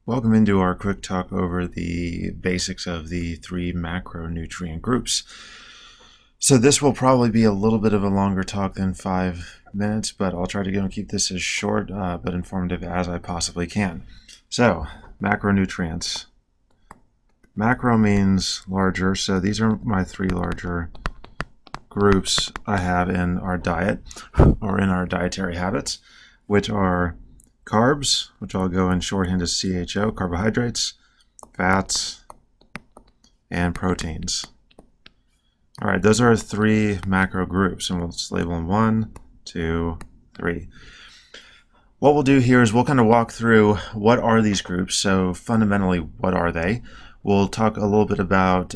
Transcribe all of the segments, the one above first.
Welcome into our quick talk over the basics of the three macronutrient groups. So this will probably be a little bit of a longer talk than 5 minutes, but I'll try to go and keep this as short but informative as I possibly can. So, macronutrients. Macro means larger, so these are my three larger groups I have in our diet or in our dietary habits, which are carbs, which I'll go in shorthand as CHO, carbohydrates, fats, and proteins. All right, those are our three macro groups, and we'll just label them 1, 2, 3. What we'll do here is we'll kind of walk through what are these groups. So fundamentally, what are they? We'll talk a little bit about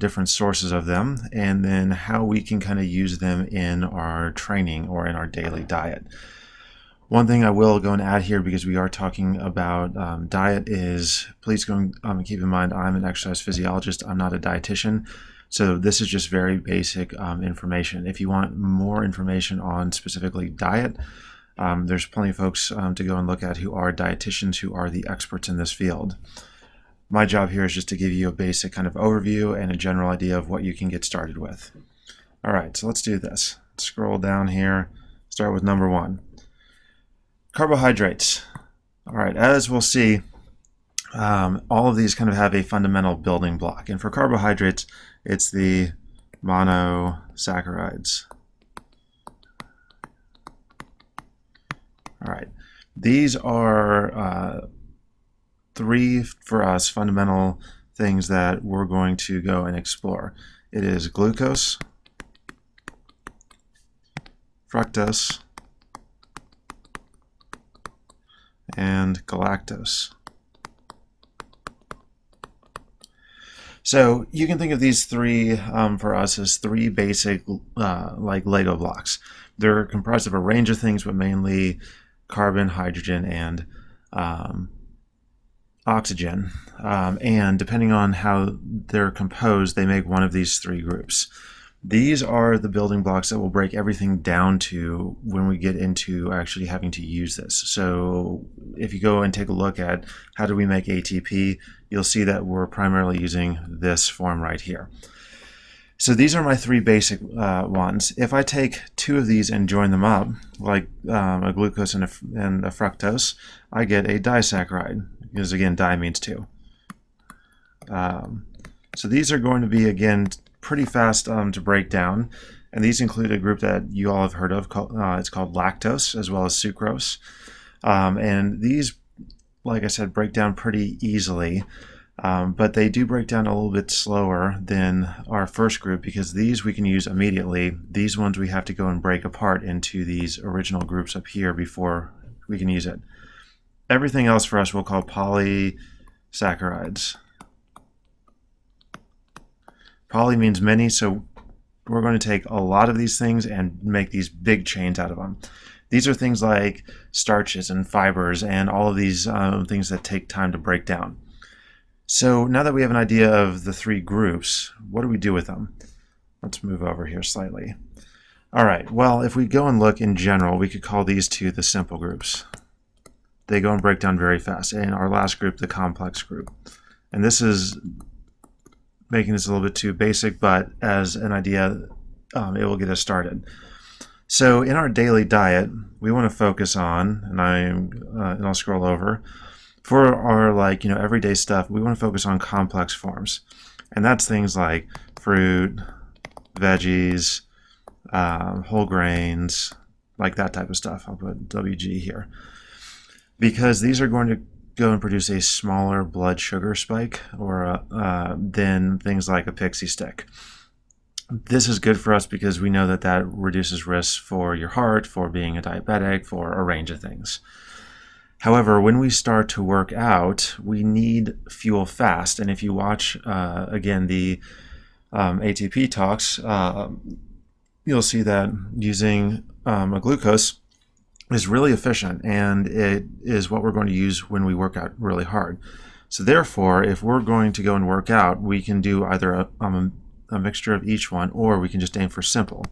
different sources of them, and then how we can kind of use them in our training or in our daily diet. One thing I will go and add here, because we are talking about diet, is please go and keep in mind I'm an exercise physiologist. I'm not a dietitian. So this is just very basic information. If you want more information on specifically diet, there's plenty of folks to go and look at who are dietitians, who are the experts in this field. My job here is just to give you a basic kind of overview and a general idea of what you can get started with. All right, so let's do this. Let's scroll down here, start with number 1. Carbohydrates. All right, as we'll see, all of these kind of have a fundamental building block. And for carbohydrates, it's the monosaccharides. All right, these are three, for us, fundamental things that we're going to go and explore. It is glucose, fructose, and galactose. So you can think of these three for us as three basic like Lego blocks. They're comprised of a range of things, but mainly carbon, hydrogen, and oxygen. And depending on how they're composed, they make one of these three groups. These are the building blocks that will break everything down to when we get into actually having to use this. So if you go and take a look at how do we make ATP, you'll see that we're primarily using this form right here. So these are my three basic ones. If I take two of these and join them up, like a glucose and a fructose, I get a disaccharide, because again, di means two. So these are going to be, again, pretty fast to break down, and these include a group that you all have heard of. It's called lactose, as well as sucrose, and these, like I said, break down pretty easily, but they do break down a little bit slower than our first group, because these we can use immediately. These ones we have to go and break apart into these original groups up here before we can use it. Everything else for us we'll call polysaccharides. Poly means many, so we're going to take a lot of these things and make these big chains out of them. These are things like starches and fibers and all of these things that take time to break down. So now that we have an idea of the three groups, what do we do with them? Let's move over here slightly. All right, well, if we go and look in general, we could call these two the simple groups. They go and break down very fast. And our last group, the complex group. And this is making this a little bit too basic, but as an idea, it will get us started. So in our daily diet, we want to focus on, and I'll scroll over, for our everyday stuff, we want to focus on complex forms. And that's things like fruit, veggies, whole grains, like that type of stuff. I'll put WG here. Because these are going to go and produce a smaller blood sugar spike than things like a pixie stick. This is good for us because we know that that reduces risks for your heart, for being a diabetic, for a range of things. However, when we start to work out, we need fuel fast. And if you watch, again, the ATP talks, you'll see that using a glucose is really efficient, and it is what we're going to use when we work out really hard. So therefore, if we're going to go and work out, we can do either a mixture of each one, or we can just aim for simple.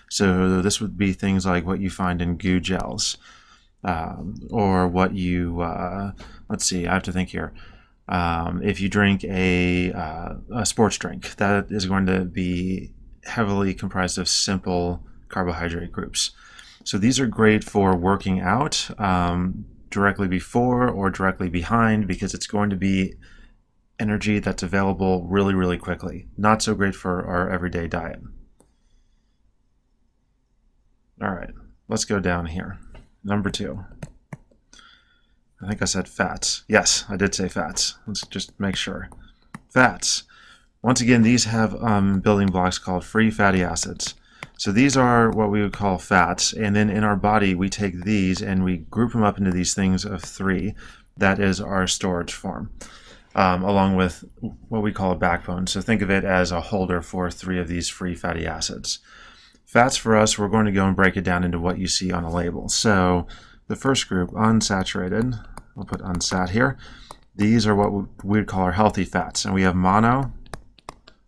So this would be things like what you find in goo gels. or what you, let's see, I have to think here. If you drink a sports drink, that is going to be heavily comprised of simple carbohydrate groups. So these are great for working out directly before or directly behind, because it's going to be energy that's available really, really quickly. Not so great for our everyday diet. All right, let's go down here. Number 2. I think I said fats. Yes, I did say fats. Let's just make sure. Fats. Once again, these have building blocks called free fatty acids. So these are what we would call fats, and then in our body we take these and we group them up into these things of 3. That is our storage form, along with what we call a backbone. So think of it as a holder for 3 of these free fatty acids. Fats for us, we're going to go and break it down into what you see on a label. So the first group, unsaturated, we'll put unsat here. These are what we would call our healthy fats, and we have mono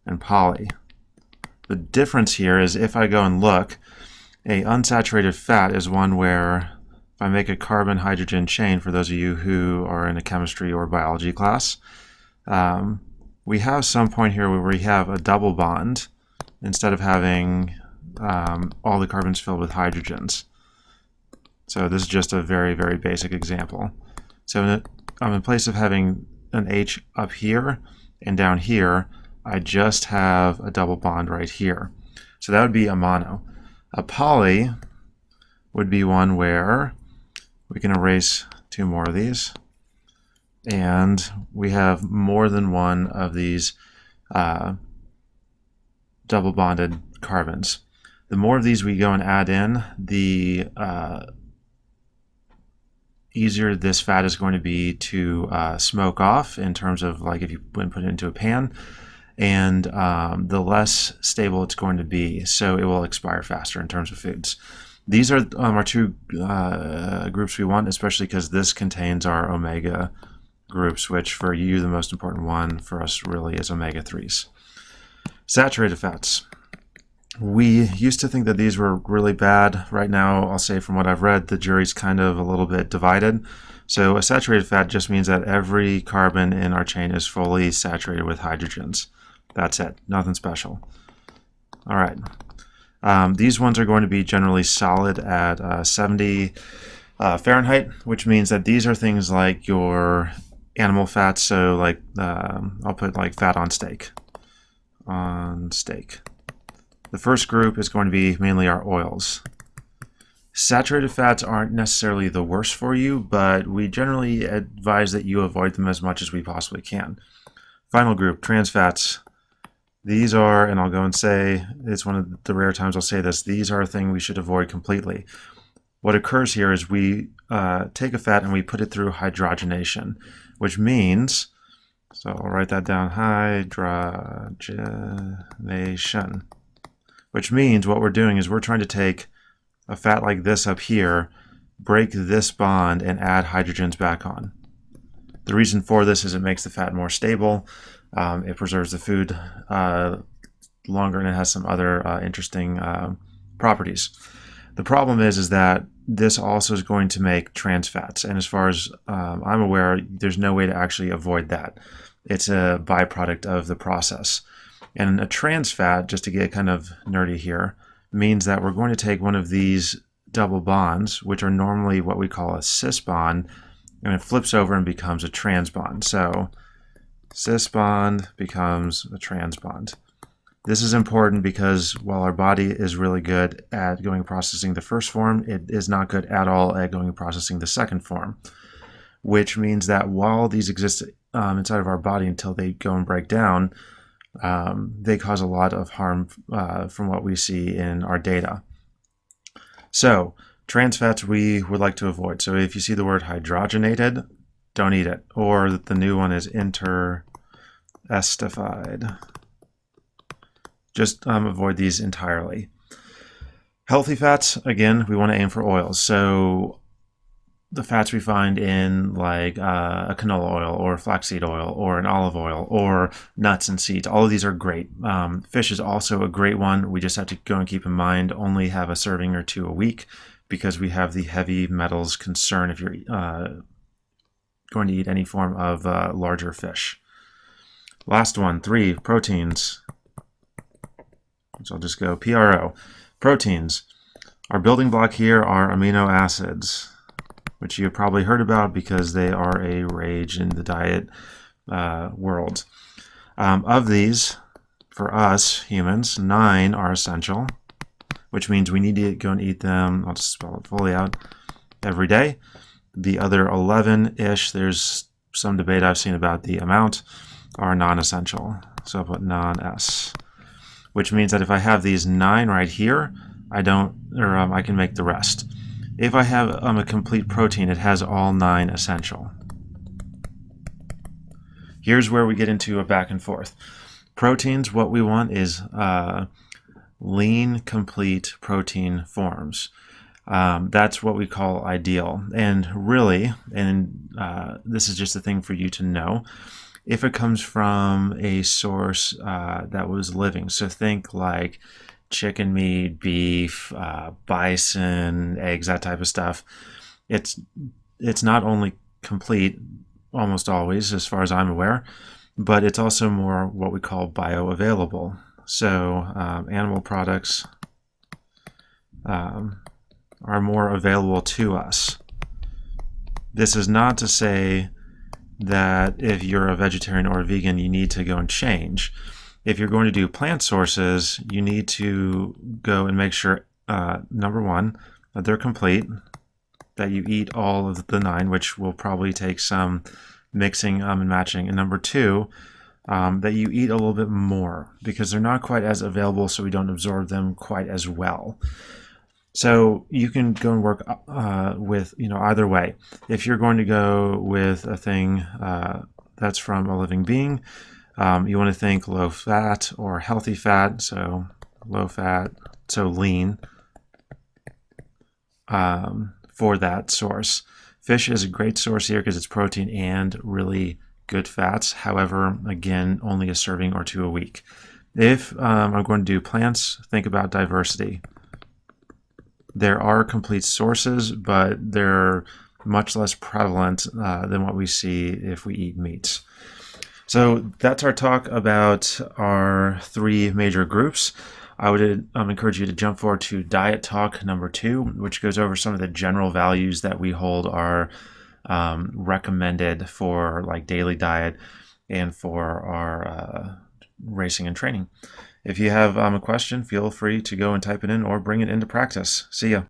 and poly. The difference here is if I go and look, a unsaturated fat is one where if I make a carbon-hydrogen chain, for those of you who are in a chemistry or biology class, we have some point here where we have a double bond instead of having all the carbons filled with hydrogens. So this is just a very, very basic example. So in place of having an H up here and down here, I just have a double bond right here. So that would be a mono. A poly would be one where we can erase 2 more of these, and we have more than one of these double bonded carbons. The more of these we go and add in, the easier this fat is going to be to smoke off, in terms of like if you put it into a pan, and the less stable it's going to be, so it will expire faster in terms of foods. These are our 2 groups we want, especially because this contains our omega groups, which for you the most important one for us really is omega-3s. Saturated fats. We used to think that these were really bad. Right now, I'll say from what I've read, the jury's kind of a little bit divided. So a saturated fat just means that every carbon in our chain is fully saturated with hydrogens. That's it. Nothing special. All right. These ones are going to be generally solid at 70 Fahrenheit, which means that these are things like your animal fats. So like I'll put like fat on steak. On steak. The first group is going to be mainly our oils. Saturated fats aren't necessarily the worst for you, but we generally advise that you avoid them as much as we possibly can. Final group, trans fats. These are, and I'll go and say, it's one of the rare times I'll say this, these are a thing we should avoid completely. What occurs here is we take a fat and we put it through hydrogenation, which means, so I'll write that down, hydrogenation. Which means what we're doing is we're trying to take a fat like this up here, break this bond, and add hydrogens back on. The reason for this is it makes the fat more stable, it preserves the food longer, and it has some other interesting properties. The problem is that this also is going to make trans fats, and as far as I'm aware, there's no way to actually avoid that. It's a byproduct of the process. And a trans fat, just to get kind of nerdy here, means that we're going to take one of these double bonds, which are normally what we call a cis bond, and it flips over and becomes a trans bond. So cis bond becomes a trans bond. This is important because while our body is really good at going and processing the first form, it is not good at all at going and processing the second form, which means that while these exist inside of our body until they go and break down, they cause a lot of harm from what we see in our data. So trans fats we would like to avoid. So if you see the word hydrogenated, don't eat it. Or the new one is interestified. Just avoid these entirely. Healthy fats, again, we want to aim for oils. So the fats we find in like a canola oil or flaxseed oil or an olive oil or nuts and seeds, all of these are great. Fish is also a great one. We just have to go and keep in mind only have a serving or 2 a week, because we have the heavy metals concern if you're going to eat any form of larger fish. Last one, 3, proteins. So I'll just go PRO. Proteins. Our building block here are amino acids, which you've probably heard about because they are a rage in the diet world. Of these, for us humans, 9 are essential, which means we need to go and eat them, I'll just spell it fully out, every day. The other 11-ish, there's some debate I've seen about the amount, are non-essential. So I'll put non-S, which means that if I have these 9 right here, I can make the rest. If I have a complete protein, it has all 9 essential. Here's where we get into a back and forth. Proteins, what we want is lean, complete protein forms. That's what we call ideal. And really, and this is just a thing for you to know, if it comes from a source that was living, so think like chicken meat, beef, bison, eggs, that type of stuff, it's not only complete almost always, as far as I'm aware, but it's also more what we call bioavailable. So animal products are more available to us. This is not to say that if you're a vegetarian or a vegan, you need to go and change. If you're going to do plant sources, you need to go and make sure, number one, that they're complete, that you eat all of the 9, which will probably take some mixing and matching. And number 2, that you eat a little bit more because they're not quite as available, so we don't absorb them quite as well. So you can go and work with either way. If you're going to go with a thing that's from a living being, you want to think low fat or healthy fat, so low fat, so lean for that source. Fish is a great source here because it's protein and really good fats. However, again, only a serving or 2 a week. If I'm going to do plants, think about diversity. There are complete sources, but they're much less prevalent than what we see if we eat meats. So that's our talk about our 3 major groups. I would encourage you to jump forward to Diet Talk number 2, which goes over some of the general values that we hold are recommended for like daily diet and for our racing and training. If you have a question, feel free to go and type it in or bring it into practice. See ya.